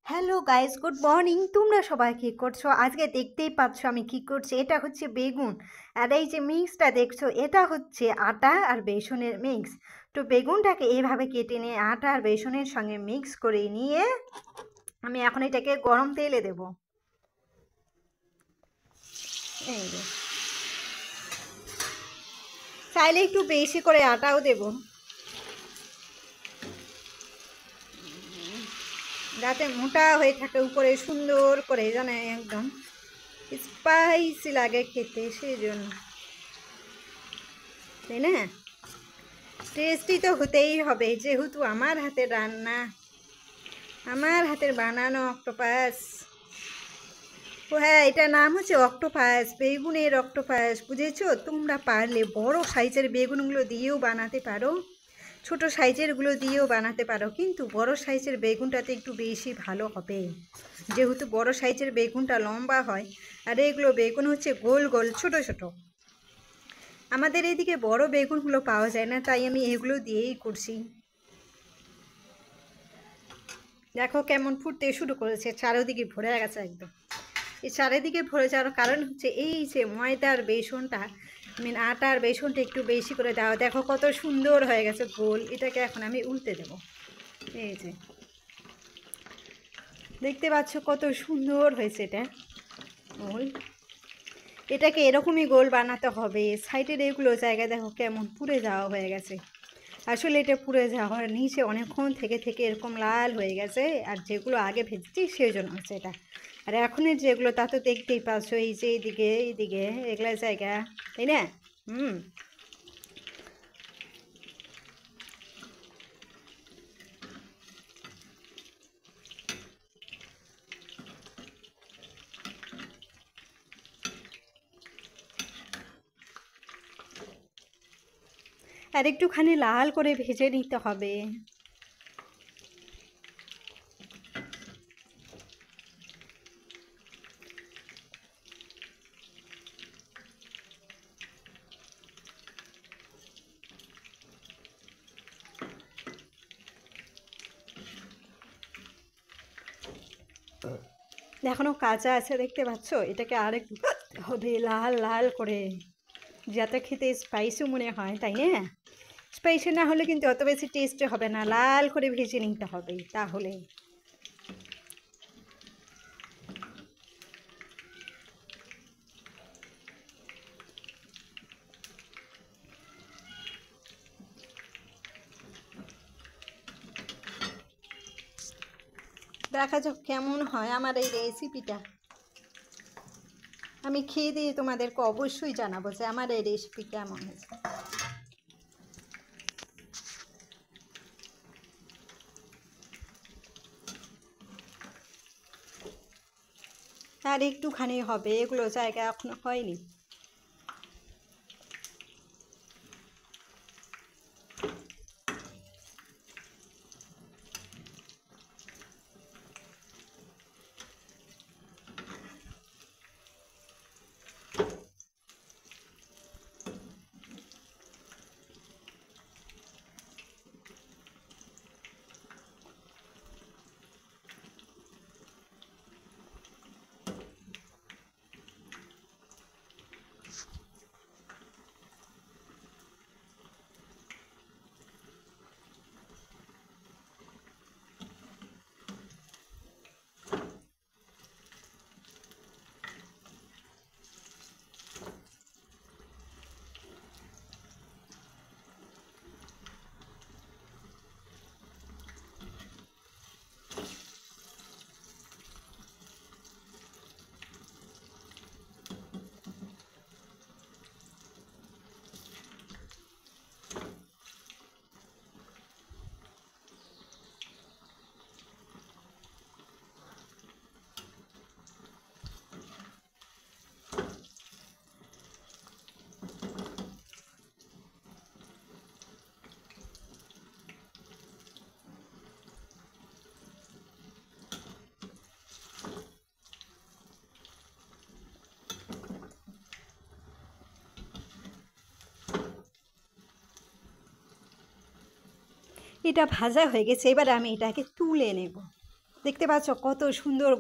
Hello guys, good morning. তোমরা সবাই কি করছো? আজকে দেখতেই পাচ্ছ আমি কি করছি। এটা হচ্ছে বেগুন, আর এই যে মিক্সটা দেখছো এটা হচ্ছে আটা আর বেসনের মিক্স। তো বেগুনটাকে এইভাবে কেটে নিয়ে আটা আর বেসনের সঙ্গে মিক্স করে নিয়ে আমি এখন এটাকে গরম তেলে দেব। এই যে চাইলে একটু বেশি করে আটাও দেব, যাতে মোটা হয়ে থাকে, উপরে সুন্দর করে জানে একদম স্পাইসি লাগে খেতে, সেই জন্য, তাই না? টেস্টি তো হতেই হবে, যেহেতু আমার হাতের রান্না, আমার হাতের বানানো অক্টোপাস। ও হ্যাঁ, এটার নাম হচ্ছে অক্টোপাস, বেগুনের অক্টোপাস, বুঝেছো? তোমরা পারলে বড় সাইজের বেগুনগুলো দিয়েও বানাতে পারো, ছোট সাইজেরগুলো দিয়েও বানাতে পারো, কিন্তু বড় সাইজের বেগুনটাতে একটু বেশি ভালো হবে, যেহেতু বড় সাইজের বেগুনটা লম্বা হয় আর এগুলো বেগুন হচ্ছে গোল গোল ছোট ছোট। আমাদের এদিকে বড় বেগুনগুলো পাওয়া যায় না, তাই আমি এগুলো দিয়েই করছি। দেখো কেমন ফুটতে শুরু করেছে, চারিদিকে ভরে গেছে একদম। এই চারিদিকে ভরে যাওয়ার কারণ হচ্ছে এই যে ময়দার বেসনটা, আটার বেসনটা একটু বেশি করে দেওয়া। দেখো কত সুন্দর হয়ে গেছে গোল। এটাকে এখন আমি উল্টে দেব। এই যে দেখতে পাচ্ছ কত সুন্দর হয়েছে এটা গোল। এটাকে এরকমই গোল বানাতে হবে। সাইডের এগুলো জায়গায় দেখো কেমন পুড়ে যাওয়া হয়ে গেছে। আসলে এটা পুড়ে যাওয়ার নিচে অনেকক্ষণ থেকে থেকে এরকম লাল হয়ে গেছে, আর যেগুলো আগে ভেজেছি সেই জন্য হচ্ছে এটা। আর এখনের যেগুলো তা তো দেখতেই পাচ্ছ, এই যে এইদিকে এগুলো জায়গা, তাই না? হুম। আর একটুখানি লাল করে ভেজে নিতে হবে। এখনো কাঁচা আছে, দেখতে পাচ্ছ? এটাকে আরেকটু হবে লাল লাল করে, যাতে খেতে স্পাইসি মনে হয়, তাই না? স্পাইসি না হলে কিন্তু অত বেশি টেস্টি হবে না, লাল করে ভেজে নিতে হবে তাহলে। দেখা যাক কেমন হয় আমার এই রেসিপিটা। আমি খেয়ে দিয়ে তোমাদেরকে অবশ্যই জানাবো যে আমার এই রেসিপি কেমন হয়েছে। আর একটুখানি হবে, এগুলো জায়গা এখনো হয়নি। এটা ভাজা হয়ে গেছে, এবার আমি এটাকে তুলে নেব। দেখতে পাচ্ছ কত সুন্দর